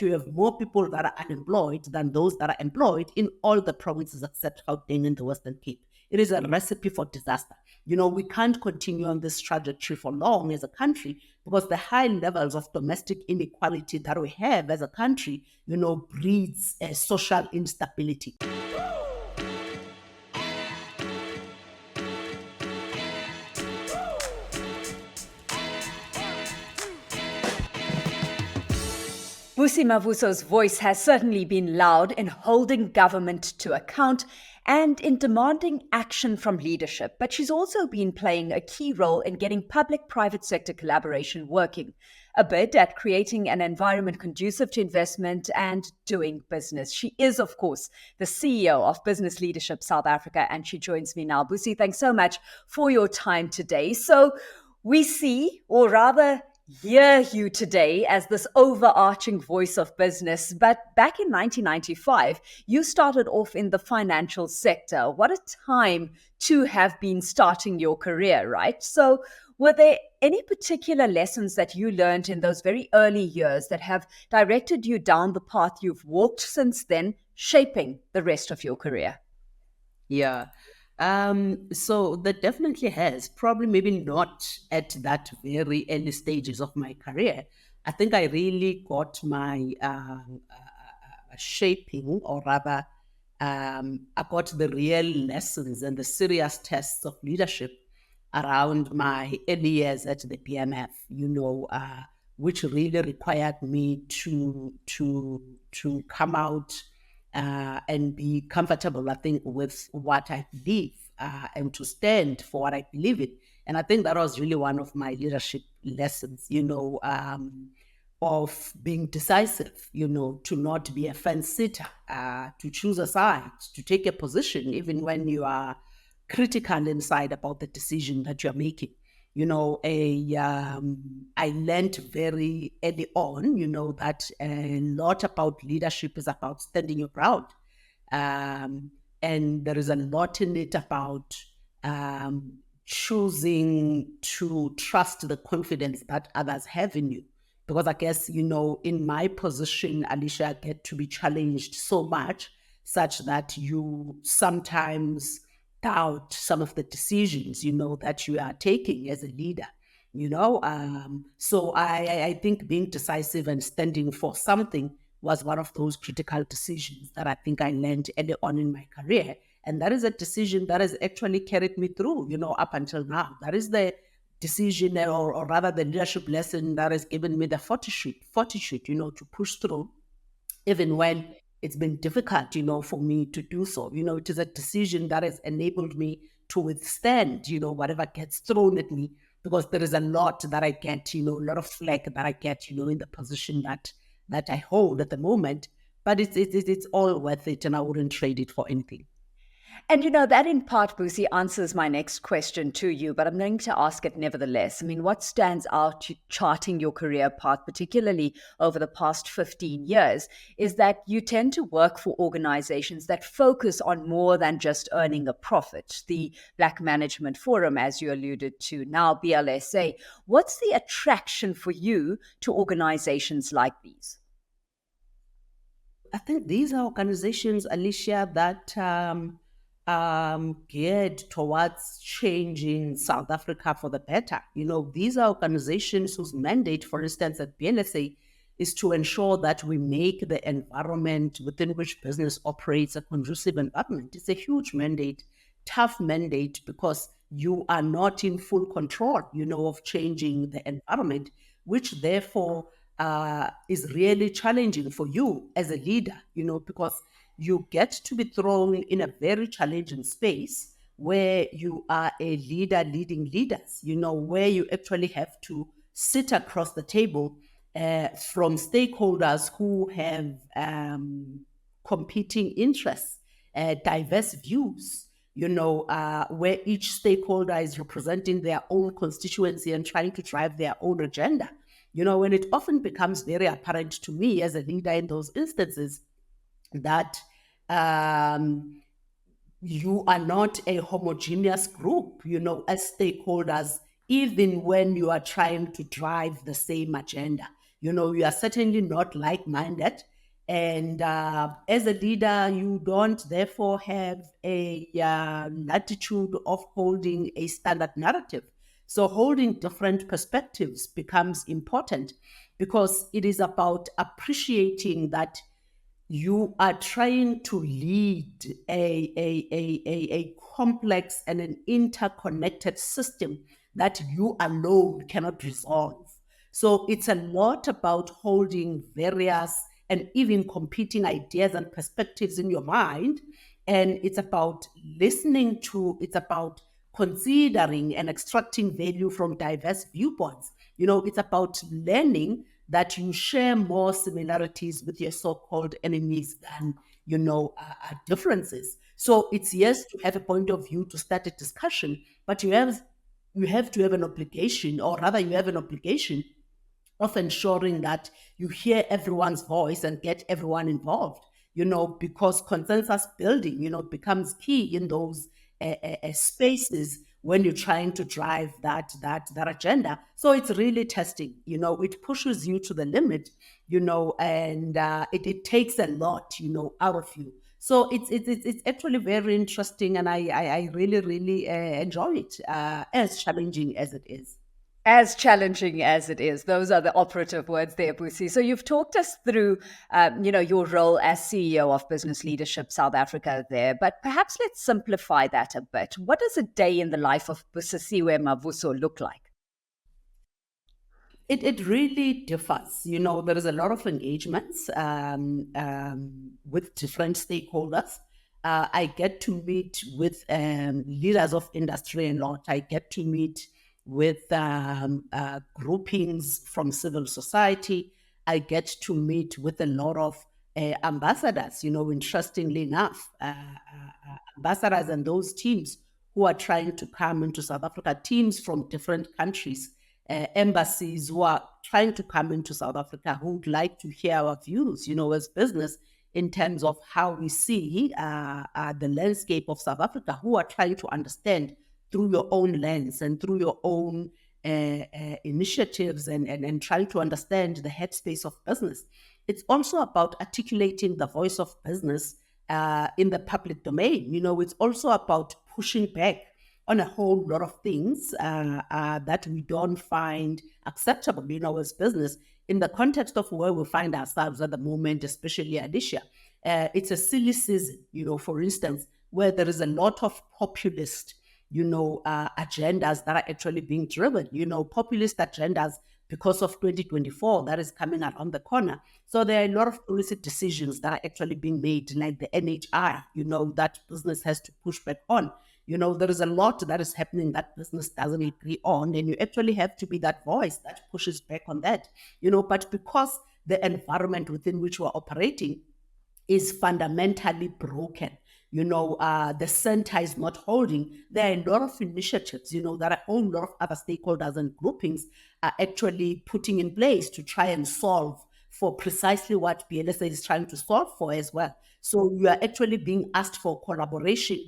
you have more people that are unemployed than those that are employed in all the provinces except Gauteng in the Western Cape. It is a recipe for disaster. We can't continue on this trajectory for long as a country because the high levels of domestic inequality that we have as a country, breeds social instability. Busisiwe Mavuso's voice has certainly been loud in holding government to account and in demanding action from leadership, but she's also been playing a key role in getting public-private sector collaboration working, a bit at creating an environment conducive to investment and doing business. She is, of course, the CEO of Business Leadership South Africa, and she joins me now. Busi, thanks so much for your time today. So we see, or rather hear you today as this overarching voice of business. But back in 1995, you started off in the financial sector. What a time to have been starting your career, right? So were there any particular lessons that you learned in those very early years that have directed you down the path you've walked since then, shaping the rest of your career? Yeah. So that definitely has, probably maybe not at that very early stages of my career. I think I really got my shaping, or rather, I got the real lessons and the serious tests of leadership around my early years at the PMF, which really required me to come out and be comfortable, I think, with what I believe and to stand for what I believe in. And I think that was really one of my leadership lessons, of being decisive, to not be a fence sitter, to choose a side, to take a position, even when you are critical inside about the decision that you're making. I learned very early on, that a lot about leadership is about standing your ground. And there is a lot in it about choosing to trust the confidence that others have in you. Because I guess, in my position, Alishia, I get to be challenged so much such that you sometimes doubt some of the decisions, that you are taking as a leader, So I think being decisive and standing for something was one of those critical decisions that I think I learned early on in my career. And that is a decision that has actually carried me through, up until now. That is the decision, or rather the leadership lesson that has given me the fortitude, to push through, even when it's been difficult, for me to do so. It is a decision that has enabled me to withstand, whatever gets thrown at me, because there is a lot that I get, a lot of flack that I get, in the position that I hold at the moment. But it's all worth it, and I wouldn't trade it for anything. And that in part, Busi, answers my next question to you, but I'm going to ask it nevertheless. I mean, what stands out charting your career path, particularly over the past 15 years, is that you tend to work for organizations that focus on more than just earning a profit. The Black Management Forum, as you alluded to, now BLSA. What's the attraction for you to organizations like these? I think these are organizations, Alishia, that geared towards changing South Africa for the better. These are organizations whose mandate, for instance, at BLSA, is to ensure that we make the environment within which business operates a conducive environment. It's a huge mandate, tough mandate, because you are not in full control, of changing the environment, which therefore is really challenging for you as a leader, because you get to be thrown in a very challenging space where you are a leader leading leaders, where you actually have to sit across the table from stakeholders who have competing interests, diverse views, where each stakeholder is representing their own constituency and trying to drive their own agenda. When it often becomes very apparent to me as a leader in those instances that you are not a homogeneous group, as stakeholders, even when you are trying to drive the same agenda. You are certainly not like-minded. And as a leader, you don't therefore have a latitude of holding a standard narrative. So holding different perspectives becomes important because it is about appreciating that you are trying to lead a complex and an interconnected system that you alone cannot resolve. So it's a lot about holding various and even competing ideas and perspectives in your mind. And it's about listening to, it's about considering and extracting value from diverse viewpoints. It's about learning that you share more similarities with your so-called enemies than differences. So it's yes to have a point of view to start a discussion, but you have to have an obligation, or rather you have an obligation of ensuring that you hear everyone's voice and get everyone involved, because consensus building, becomes key in those spaces when you're trying to drive that agenda. So it's really testing, it pushes you to the limit, and it takes a lot, out of you. So it's actually very interesting, and I really, really enjoy it, as challenging as it is. As challenging as it is, those are the operative words there, Busi. So you've talked us through, your role as CEO of Business Leadership South Africa there, but perhaps let's simplify that a bit. What does a day in the life of Busisiwe Mavuso look like? It really differs. There is a lot of engagements with different stakeholders. I get to meet with leaders of industry a lot. I get to meet with groupings from civil society. I get to meet with a lot of ambassadors, interestingly enough, ambassadors and those teams who are trying to come into South Africa, teams from different countries, embassies who are trying to come into South Africa, who would like to hear our views, as business, in terms of how we see the landscape of South Africa, who are trying to understand through your own lens and through your own initiatives, and trying to understand the headspace of business. It's also about articulating the voice of business in the public domain. It's also about pushing back on a whole lot of things that we don't find acceptable, as business, in the context of where we find ourselves at the moment, especially Alishia. It's a silly season, for instance, where there is a lot of populist, agendas that are actually being driven, populist agendas because of 2024 that is coming around the corner. So there are a lot of policy decisions that are actually being made, like the NHI, that business has to push back on. There is a lot that is happening that business doesn't agree on, and you actually have to be that voice that pushes back on that, but because the environment within which we're operating is fundamentally broken. The center is not holding. There are a lot of initiatives, that a whole lot of other stakeholders and groupings are actually putting in place to try and solve for precisely what BLSA is trying to solve for as well. So you are actually being asked for collaboration,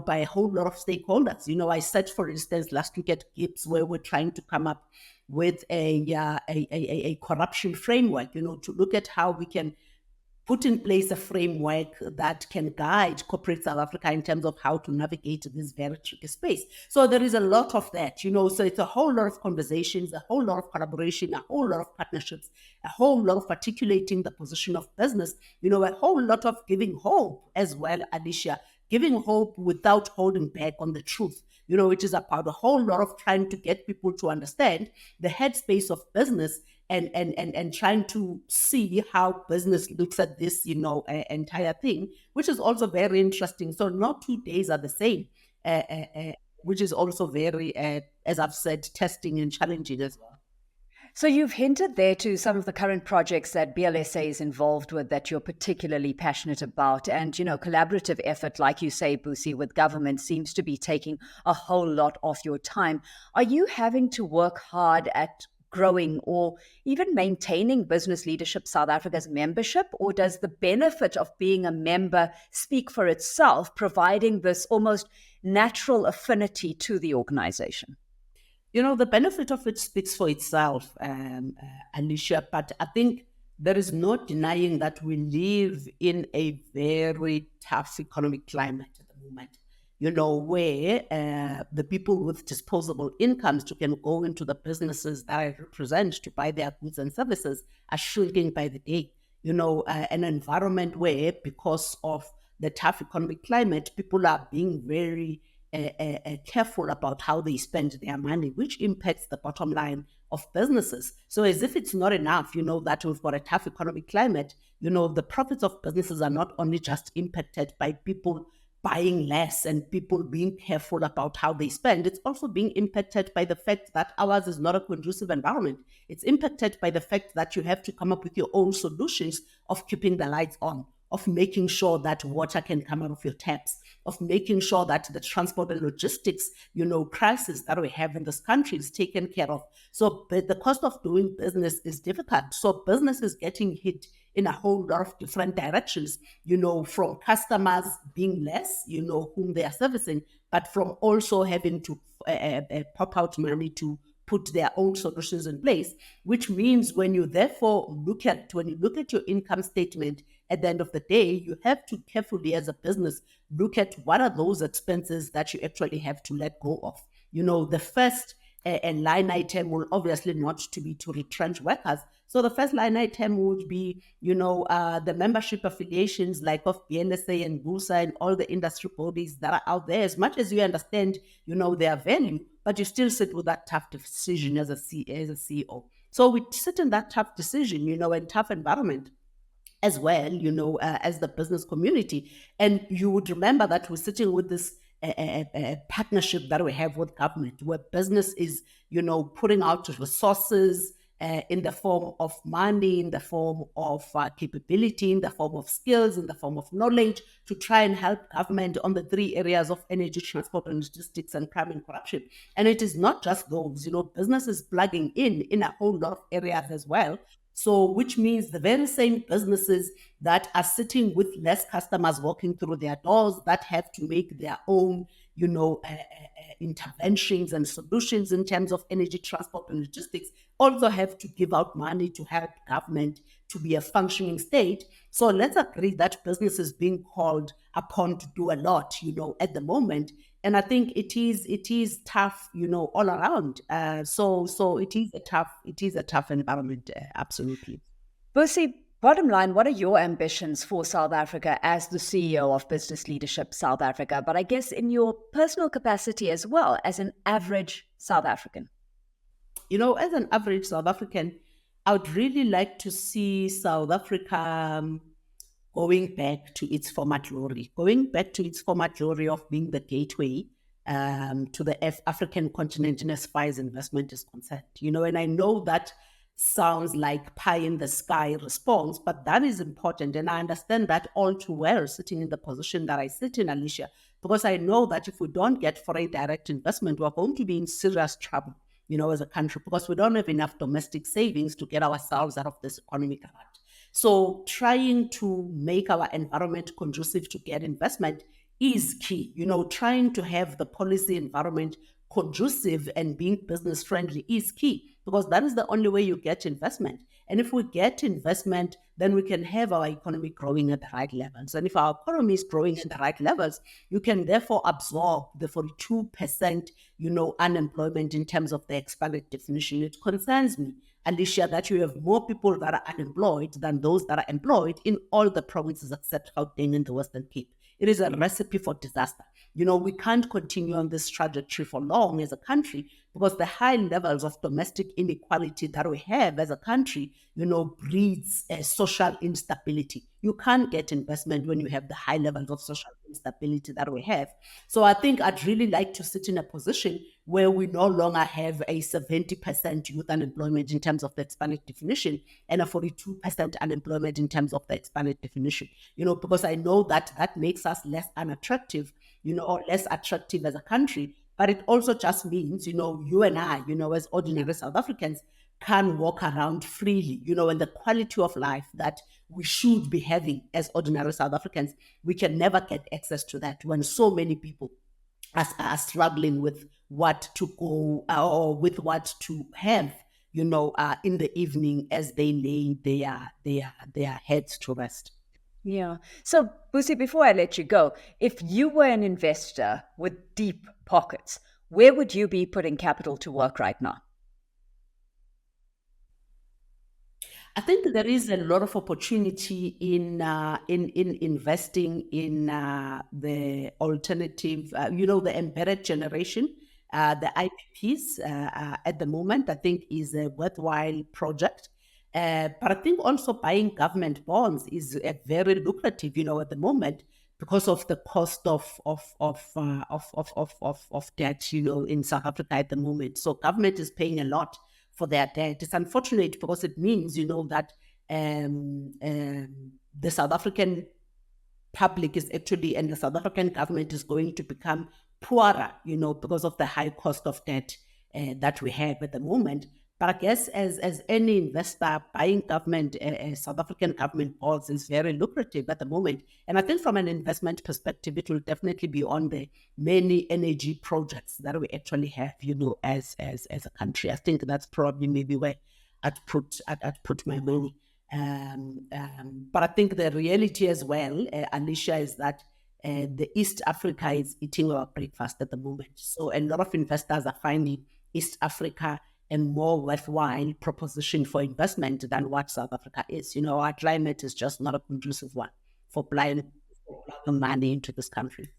by a whole lot of stakeholders. I said, for instance, last week at GIBS, where we're trying to come up with a corruption framework, to look at how we can put in place a framework that can guide corporate South Africa in terms of how to navigate this very tricky space. So there is a lot of that, so it's a whole lot of conversations, a whole lot of collaboration, a whole lot of partnerships, a whole lot of articulating the position of business, a whole lot of giving hope as well, Alishia, giving hope without holding back on the truth. It is about a whole lot of trying to get people to understand the headspace of business and trying to see how business looks at this, entire thing, which is also very interesting. So not 2 days are the same, which is also very, as I've said, testing and challenging as well. So you've hinted there to some of the current projects that BLSA is involved with that you're particularly passionate about. And, collaborative effort, like you say, Busi, with government seems to be taking a whole lot of your time. Are you having to work hard at growing or even maintaining Business Leadership South Africa's membership? Or does the benefit of being a member speak for itself, providing this almost natural affinity to the organization? The benefit of it speaks for itself, Alicia, but I think there is no denying that we live in a very tough economic climate at the moment, where the people with disposable incomes who can go into the businesses that I represent to buy their goods and services are shrinking by the day. An environment where, because of the tough economic climate, people are being very careful about how they spend their money, which impacts the bottom line of businesses. So as if it's not enough, that we've got a tough economic climate, the profits of businesses are not only just impacted by people buying less and people being careful about how they spend, it's also being impacted by the fact that ours is not a conducive environment. It's impacted by the fact that you have to come up with your own solutions of keeping the lights on, of making sure that water can come out of your taps, of making sure that the transport and logistics, crisis that we have in this country is taken care of. So the cost of doing business is difficult. So business is getting hit in a whole lot of different directions, from customers being less, whom they are servicing, but from also having to pop out money to put their own solutions in place, which means when you look at your income statement at the end of the day, you have to carefully as a business look at what are those expenses that you actually have to let go of. The first line item will obviously not to be to retrench workers. So the first line item would be, the membership affiliations like of BLSA and BUSA and all the industry bodies that are out there. As much as you understand, their value, but you still sit with that tough decision as a CEO. So we sit in that tough decision, and tough environment as well, as the business community. And you would remember that we're sitting with this partnership that we have with government, where business is, putting out resources in the form of money, in the form of capability, in the form of skills, in the form of knowledge, to try and help government on the three areas of energy, transport, and logistics, and crime and corruption. And it is not just those, business is plugging in a whole lot of areas as well. So, which means the very same businesses that are sitting with less customers walking through their doors, that have to make their own, interventions and solutions in terms of energy, transport, and logistics, also have to give out money to help government to be a functioning state. So let's agree that business is being called upon to do a lot, at the moment. And I think it is tough, all around. So it is a tough environment, absolutely. Busi, bottom line, what are your ambitions for South Africa as the CEO of Business Leadership South Africa? But I guess in your personal capacity as well as an average South African. As an average South African, I would really like to see South Africa going back to its former glory, of being the gateway to the African continent in as far as investment is concerned. And I know that sounds like pie in the sky response, but that is important. And I understand that all too well, sitting in the position that I sit in, Alishia, because I know that if we don't get foreign direct investment, we're going to be in serious trouble, as a country, because we don't have enough domestic savings to get ourselves out of this economic rut. So trying to make our environment conducive to get investment is key. Trying to have the policy environment conducive and being business friendly is key, because that is the only way you get investment. And if we get investment, then we can have our economy growing at the right levels. And if our economy is growing at the right levels, you can therefore absorb the 42%, unemployment in terms of the expanded definition. It concerns me, Alishia, that you have more people that are unemployed than those that are employed in all the provinces except Gauteng and the Western Cape. It is a recipe for disaster. We can't continue on this trajectory for long as a country, because the high levels of domestic inequality that we have as a country, breeds social instability. You can't get investment when you have the high levels of social instability that we have. So I think I'd really like to sit in a position where we no longer have a 70% youth unemployment in terms of the expanded definition and a 42% unemployment in terms of the expanded definition, because I know that makes us less unattractive, or less attractive as a country. But it also just means, you and I, as ordinary South Africans, can walk around freely, and the quality of life that we should be having as ordinary South Africans, we can never get access to that when so many people are struggling with what to go or with what to have, in the evening as they lay their heads to rest. Yeah. So, Busi, before I let you go, if you were an investor with deep pockets, where would you be putting capital to work right now? I think there is a lot of opportunity in investing in the alternative, the embedded generation. The IPPs at the moment, I think, is a worthwhile project. But I think also buying government bonds is very lucrative, at the moment, because of the cost of debt, in South Africa at the moment. So government is paying a lot for their debt. It's unfortunate because it means, that the South African public is actually, and the South African government is going to become poorer, because of the high cost of debt that we have at the moment. But I guess as any investor, buying government, South African government bonds is very lucrative at the moment. And I think from an investment perspective, it will definitely be on the many energy projects that we actually have, as a country. I think that's probably maybe where I'd put my money. But I think the reality as well, Alishia, is that the East Africa is eating our breakfast at the moment. So a lot of investors are finding East Africa a more worthwhile proposition for investment than what South Africa is. Our climate is just not a conducive one for plowing money into this country.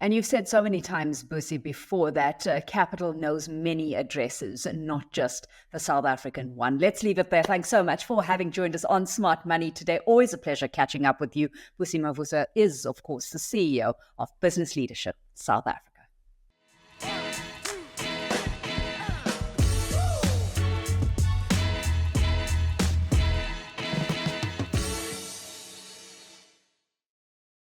And you've said so many times, Busi, before that capital knows many addresses and not just the South African one. Let's leave it there. Thanks so much for having joined us on Smart Money today. Always a pleasure catching up with you. Busi Mavuso is, of course, the CEO of Business Leadership South Africa.